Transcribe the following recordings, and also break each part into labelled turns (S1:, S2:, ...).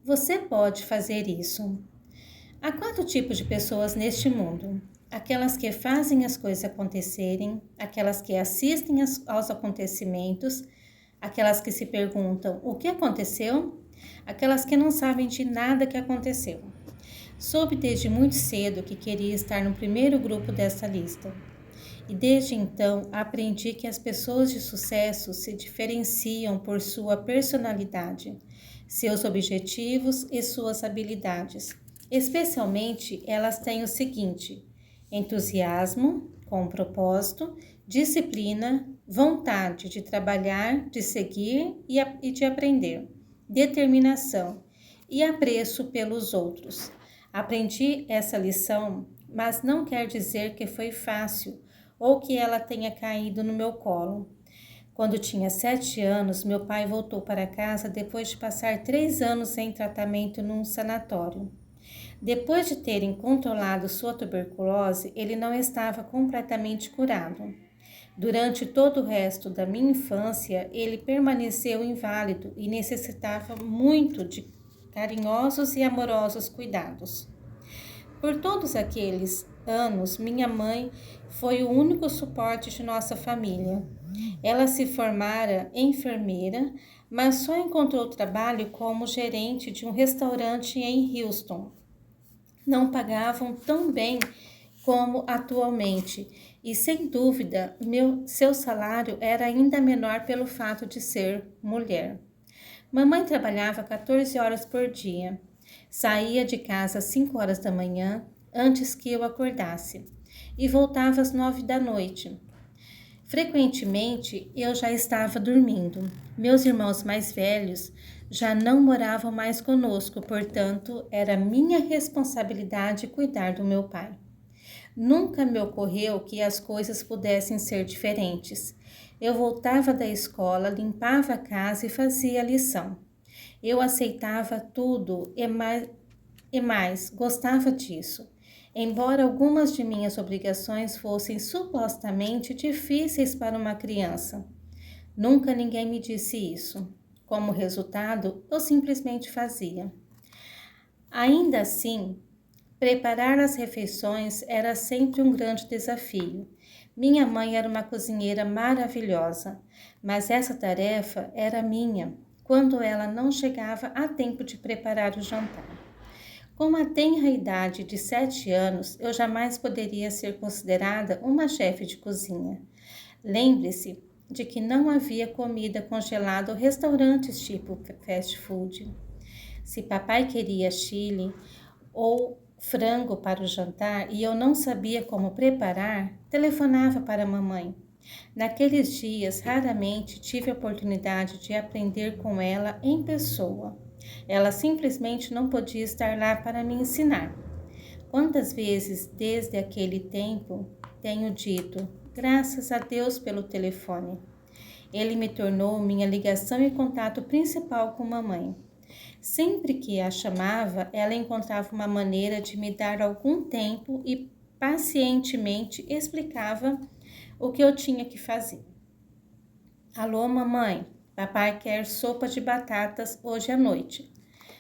S1: Você pode fazer isso. Há 4 tipos de pessoas neste mundo: aquelas que fazem as coisas acontecerem, aquelas que assistem aos acontecimentos, aquelas que se perguntam o que aconteceu, aquelas que não sabem de nada que aconteceu. Soube desde muito cedo que queria estar no primeiro grupo dessa lista. E desde então aprendi que as pessoas de sucesso se diferenciam por sua personalidade, seus objetivos e suas habilidades. Especialmente, elas têm o seguinte: entusiasmo, com propósito, disciplina, vontade de trabalhar, de seguir e de aprender, determinação e apreço pelos outros. Aprendi essa lição, mas não quer dizer que foi fácil ou que ela tenha caído no meu colo. Quando tinha 7 anos, meu pai voltou para casa depois de passar 3 anos em tratamento num sanatório. Depois de terem controlado sua tuberculose, ele não estava completamente curado. Durante todo o resto da minha infância, ele permaneceu inválido e necessitava muito de carinhosos e amorosos cuidados. Por todos aqueles anos, minha mãe foi o único suporte de nossa família. Ela se formara enfermeira, mas só encontrou trabalho como gerente de um restaurante em Houston. Não pagavam tão bem como atualmente, e sem dúvida seu salário era ainda menor pelo fato de ser mulher. Mamãe trabalhava 14 horas por dia. Saía de casa às 5 horas da manhã, antes que eu acordasse, e voltava às 9 da noite. Frequentemente, eu já estava dormindo. Meus irmãos mais velhos já não moravam mais conosco, portanto, era minha responsabilidade cuidar do meu pai. Nunca me ocorreu que as coisas pudessem ser diferentes. Eu voltava da escola, limpava a casa e fazia a lição. Eu aceitava tudo e mais gostava disso. Embora algumas de minhas obrigações fossem supostamente difíceis para uma criança. Nunca ninguém me disse isso. Como resultado, eu simplesmente fazia. Ainda assim, preparar as refeições era sempre um grande desafio. Minha mãe era uma cozinheira maravilhosa, mas essa tarefa era minha quando ela não chegava a tempo de preparar o jantar. Com a tenra idade de 7 anos, eu jamais poderia ser considerada uma chefe de cozinha. Lembre-se de que não havia comida congelada ou restaurantes tipo fast food. Se papai queria chili ou frango para o jantar e eu não sabia como preparar, telefonava para a mamãe. Naqueles dias, raramente tive a oportunidade de aprender com ela em pessoa. Ela simplesmente não podia estar lá para me ensinar. Quantas vezes desde aquele tempo tenho dito, graças a Deus pelo telefone. Ele me tornou minha ligação e contato principal com mamãe. Sempre que a chamava, ela encontrava uma maneira de me dar algum tempo e pacientemente explicava o que eu tinha que fazer. Alô, mamãe, papai quer sopa de batatas hoje à noite.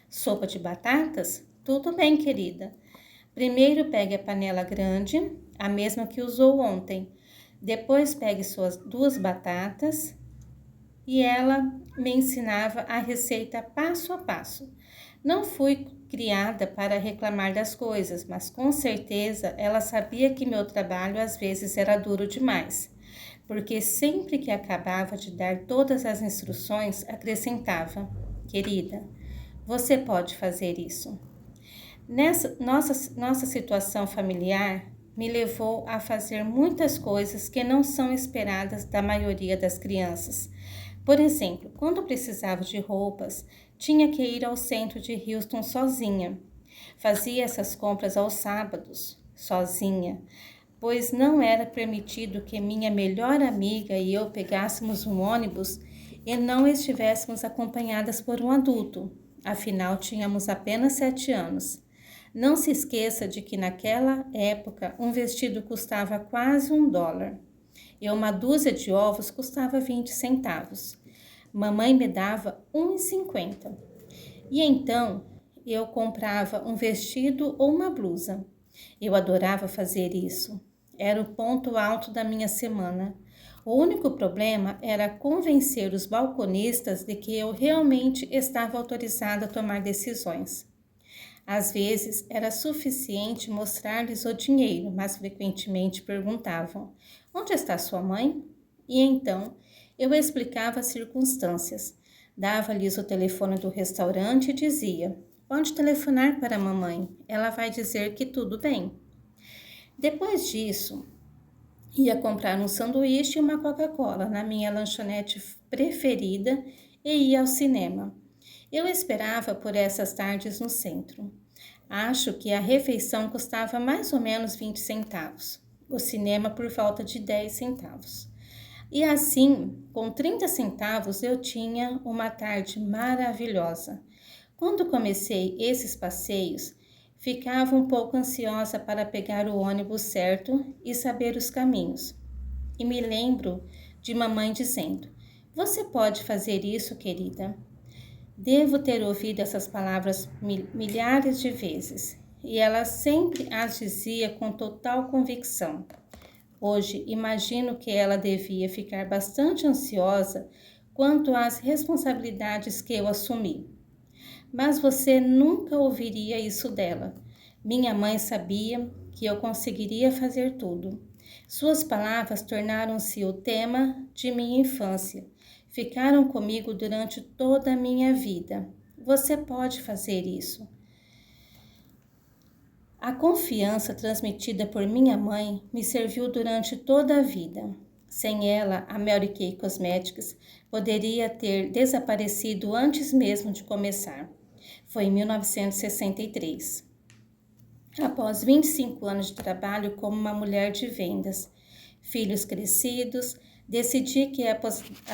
S1: Sopa de batatas? Tudo bem, querida. Primeiro pegue a panela grande, a mesma que usou ontem. Depois pegue suas 2 batatas e ela me ensinava a receita passo a passo. Não fui criada para reclamar das coisas, mas com certeza ela sabia que meu trabalho às vezes era duro demais, porque sempre que acabava de dar todas as instruções, acrescentava: querida, você pode fazer isso. Nossa situação familiar me levou a fazer muitas coisas que não são esperadas da maioria das crianças. Por exemplo, quando precisava de roupas, tinha que ir ao centro de Houston sozinha. Fazia essas compras aos sábados, sozinha, pois não era permitido que minha melhor amiga e eu pegássemos um ônibus e não estivéssemos acompanhadas por um adulto. Afinal, tínhamos apenas 7 anos. Não se esqueça de que naquela época um vestido custava quase $1 e uma dúzia de ovos custava 20 centavos. Mamãe me dava 1,50. E então eu comprava um vestido ou uma blusa. Eu adorava fazer isso. Era o ponto alto da minha semana. O único problema era convencer os balconistas de que eu realmente estava autorizada a tomar decisões. Às vezes era suficiente mostrar-lhes o dinheiro, mas frequentemente perguntavam: onde está sua mãe? E então eu explicava as circunstâncias. Dava-lhes o telefone do restaurante e dizia: pode telefonar para a mamãe, ela vai dizer que tudo bem. Depois disso, ia comprar um sanduíche e uma Coca-Cola na minha lanchonete preferida e ia ao cinema. Eu esperava por essas tardes no centro. Acho que a refeição custava mais ou menos 20 centavos, o cinema por volta de 10 centavos. E assim, com 30 centavos, eu tinha uma tarde maravilhosa. Quando comecei esses passeios, ficava um pouco ansiosa para pegar o ônibus certo e saber os caminhos. E me lembro de mamãe dizendo: você pode fazer isso, querida. Devo ter ouvido essas palavras milhares de vezes, e ela sempre as dizia com total convicção. Hoje, imagino que ela devia ficar bastante ansiosa quanto às responsabilidades que eu assumi. Mas você nunca ouviria isso dela. Minha mãe sabia que eu conseguiria fazer tudo. Suas palavras tornaram-se o tema de minha infância. Ficaram comigo durante toda a minha vida. Você pode fazer isso. A confiança transmitida por minha mãe me serviu durante toda a vida. Sem ela, a Mary Kay Cosmetics poderia ter desaparecido antes mesmo de começar. Foi em 1963. Após 25 anos de trabalho como uma mulher de vendas, filhos crescidos, decidi que a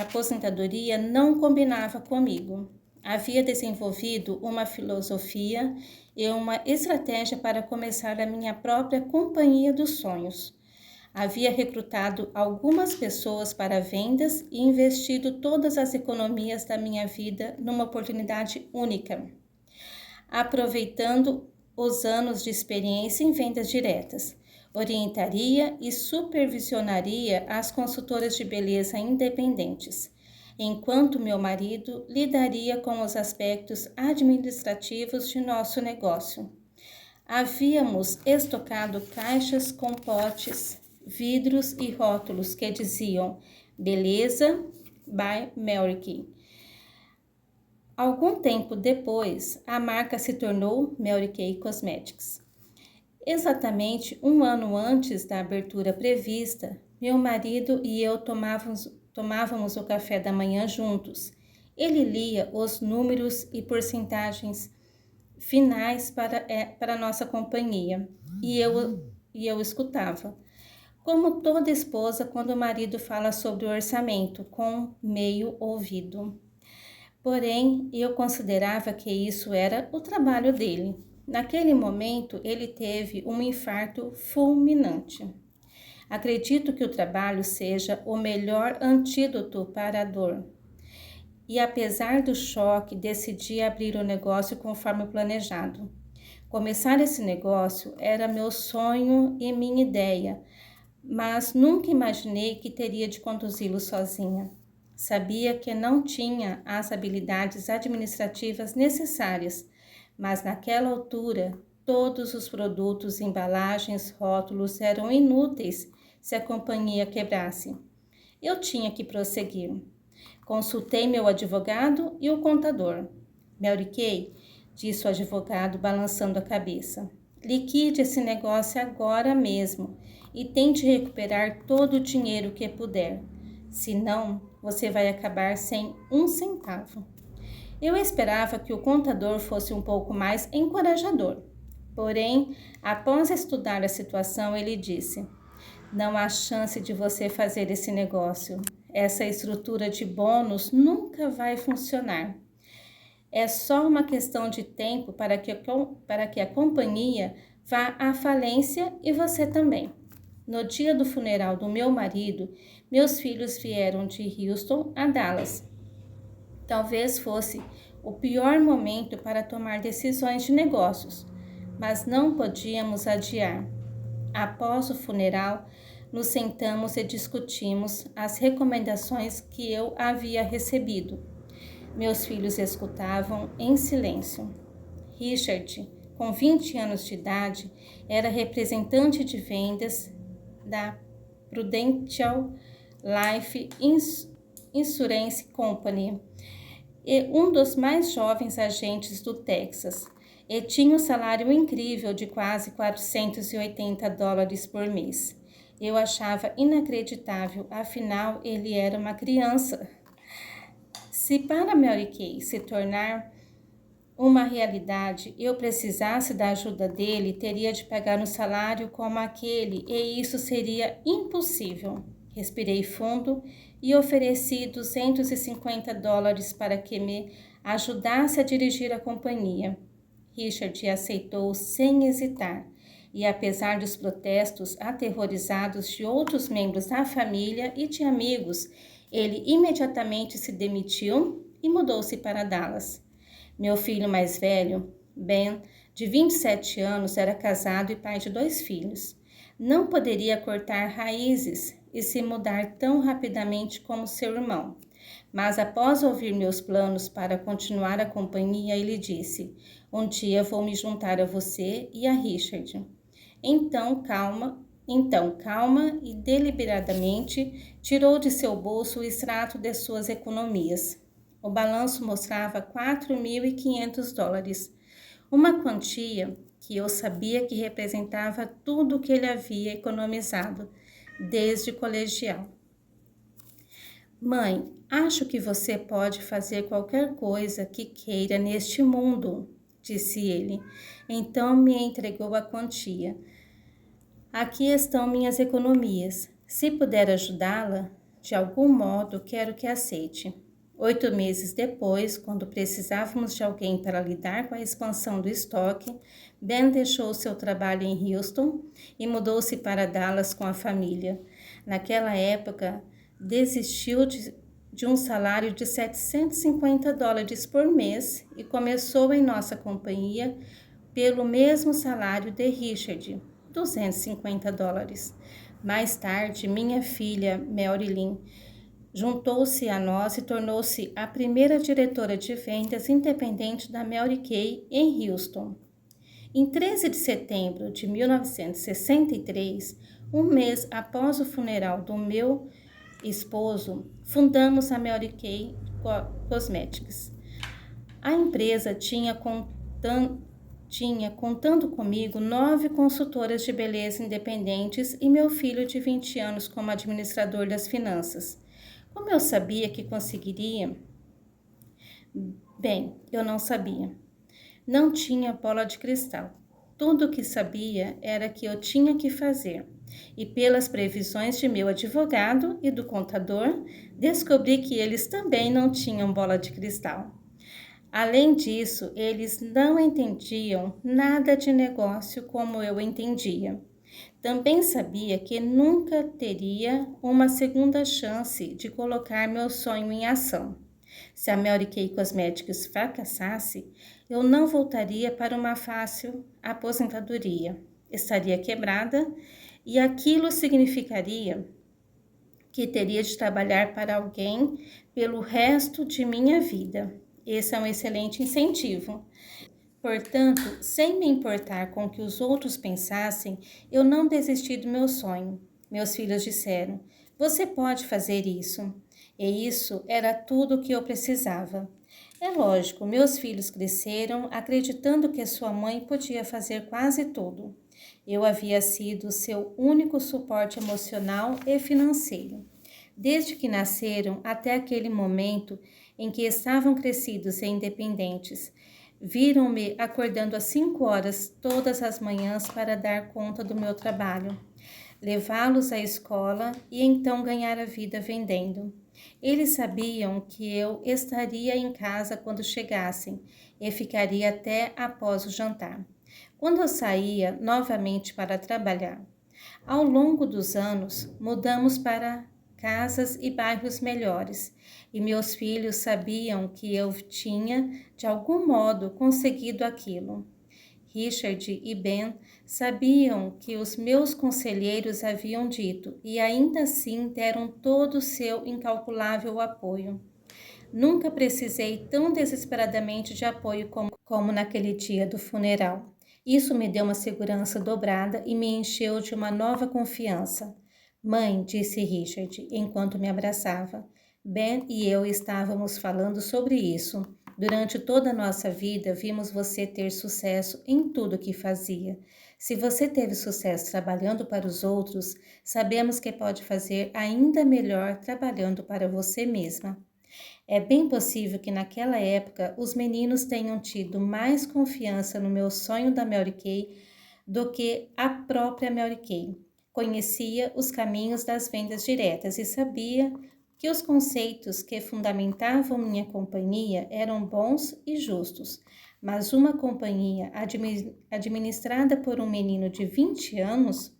S1: aposentadoria não combinava comigo. Havia desenvolvido uma filosofia e uma estratégia para começar a minha própria companhia dos sonhos. Havia recrutado algumas pessoas para vendas e investido todas as economias da minha vida numa oportunidade única, aproveitando os anos de experiência em vendas diretas. Orientaria e supervisionaria as consultoras de beleza independentes, enquanto meu marido lidaria com os aspectos administrativos de nosso negócio. Havíamos estocado caixas com potes, vidros e rótulos que diziam Beleza by Mary Kay. Algum tempo depois, a marca se tornou Mary Kay Cosmetics. Exatamente um ano antes da abertura prevista, meu marido e eu tomávamos o café da manhã juntos. Ele lia os números e porcentagens finais para a nossa companhia e eu escutava. Como toda esposa quando o marido fala sobre o orçamento, com meio ouvido. Porém, eu considerava que isso era o trabalho dele. Naquele momento, ele teve um infarto fulminante. Acredito que o trabalho seja o melhor antídoto para a dor. E apesar do choque, decidi abrir o negócio conforme planejado. Começar esse negócio era meu sonho e minha ideia, mas nunca imaginei que teria de conduzi-lo sozinha. Sabia que não tinha as habilidades administrativas necessárias, mas naquela altura, todos os produtos, embalagens, rótulos eram inúteis se a companhia quebrasse. Eu tinha que prosseguir. Consultei meu advogado e o contador. Mary Kay, disse o advogado, balançando a cabeça. Liquide esse negócio agora mesmo e tente recuperar todo o dinheiro que puder. Senão, você vai acabar sem um centavo. Eu esperava que o contador fosse um pouco mais encorajador. Porém, após estudar a situação, ele disse: não há chance de você fazer esse negócio. Essa estrutura de bônus nunca vai funcionar. É só uma questão de tempo para que a companhia vá à falência e você também. No dia do funeral do meu marido, meus filhos vieram de Houston a Dallas. Talvez fosse o pior momento para tomar decisões de negócios, mas não podíamos adiar. Após o funeral, nos sentamos e discutimos as recomendações que eu havia recebido. Meus filhos escutavam em silêncio. Richard, com 20 anos de idade, era representante de vendas da Prudential Life Insurance Company e um dos mais jovens agentes do Texas, e tinha um salário incrível de quase $480 por mês. Eu achava inacreditável, afinal ele era uma criança. Se para Mary Kay se tornar uma realidade, eu precisasse da ajuda dele, teria de pagar um salário como aquele, e isso seria impossível. Respirei fundo e ofereci $250 para que me ajudasse a dirigir a companhia. Richard aceitou sem hesitar, e apesar dos protestos aterrorizados de outros membros da família e de amigos, ele imediatamente se demitiu e mudou-se para Dallas. Meu filho mais velho, Ben, de 27 anos, era casado e pai de 2 filhos. Não poderia cortar raízes e se mudar tão rapidamente como seu irmão. Mas após ouvir meus planos para continuar a companhia, ele disse: "Um dia vou me juntar a você e a Richard." Então, calma e deliberadamente tirou de seu bolso o extrato de suas economias. O balanço mostrava $4.500, uma quantia que eu sabia que representava tudo o que ele havia economizado desde o colegial. "Mãe, acho que você pode fazer qualquer coisa que queira neste mundo", disse ele. Então me entregou a quantia. "Aqui estão minhas economias. Se puder ajudá-la, de algum modo, quero que aceite." 8 meses depois, quando precisávamos de alguém para lidar com a expansão do estoque, Ben deixou seu trabalho em Houston e mudou-se para Dallas com a família. Naquela época, desistiu de um salário de $750 por mês e começou em nossa companhia pelo mesmo salário de Richard, $250. Mais tarde, minha filha, Marilyn, juntou-se a nós e tornou-se a primeira diretora de vendas independente da Mary Kay em Houston. Em 13 de setembro de 1963, um mês após o funeral do meu esposo, fundamos a Mary Kay Cosmetics. A empresa tinha, contando comigo, 9 consultoras de beleza independentes e meu filho de 20 anos como administrador das finanças. Como eu sabia que conseguiria? Bem, eu não sabia. Não tinha bola de cristal. Tudo o que sabia era que eu tinha que fazer. E pelas previsões de meu advogado e do contador, descobri que eles também não tinham bola de cristal. Além disso, eles não entendiam nada de negócio como eu entendia. Também sabia que nunca teria uma segunda chance de colocar meu sonho em ação. Se a Mary Kay Cosmetics fracassasse, eu não voltaria para uma fácil aposentadoria. Estaria quebrada e aquilo significaria que teria de trabalhar para alguém pelo resto de minha vida. Esse é um excelente incentivo. Portanto, sem me importar com o que os outros pensassem, eu não desisti do meu sonho. Meus filhos disseram: "Você pode fazer isso." E isso era tudo o que eu precisava. É lógico, meus filhos cresceram acreditando que sua mãe podia fazer quase tudo. Eu havia sido seu único suporte emocional e financeiro. Desde que nasceram até aquele momento em que estavam crescidos e independentes, viram-me acordando às 5 horas todas as manhãs para dar conta do meu trabalho, levá-los à escola e então ganhar a vida vendendo. Eles sabiam que eu estaria em casa quando chegassem e ficaria até após o jantar, quando eu saía novamente para trabalhar. Ao longo dos anos, mudamos para casas e bairros melhores, e meus filhos sabiam que eu tinha, de algum modo, conseguido aquilo. Richard e Ben sabiam que os meus conselheiros haviam dito e ainda assim deram todo o seu incalculável apoio. Nunca precisei tão desesperadamente de apoio como naquele dia do funeral. Isso me deu uma segurança dobrada e me encheu de uma nova confiança. Mãe, disse Richard, enquanto me abraçava. Ben e eu estávamos falando sobre isso. Durante toda a nossa vida, vimos você ter sucesso em tudo que fazia. Se você teve sucesso trabalhando para os outros, sabemos que pode fazer ainda melhor trabalhando para você mesma. É bem possível que naquela época os meninos tenham tido mais confiança no meu sonho da Mary Kay do que a própria Mary Kay. Conhecia os caminhos das vendas diretas e sabia que os conceitos que fundamentavam minha companhia eram bons e justos, mas uma companhia administrada por um menino de 20 anos,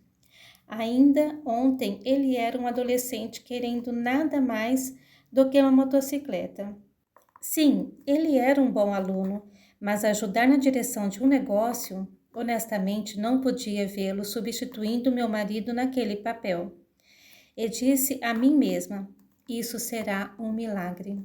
S1: ainda ontem ele era um adolescente querendo nada mais do que uma motocicleta. Sim, ele era um bom aluno, mas ajudar na direção de um negócio, honestamente, não podia vê-lo substituindo meu marido naquele papel. E disse a mim mesma: isso será um milagre.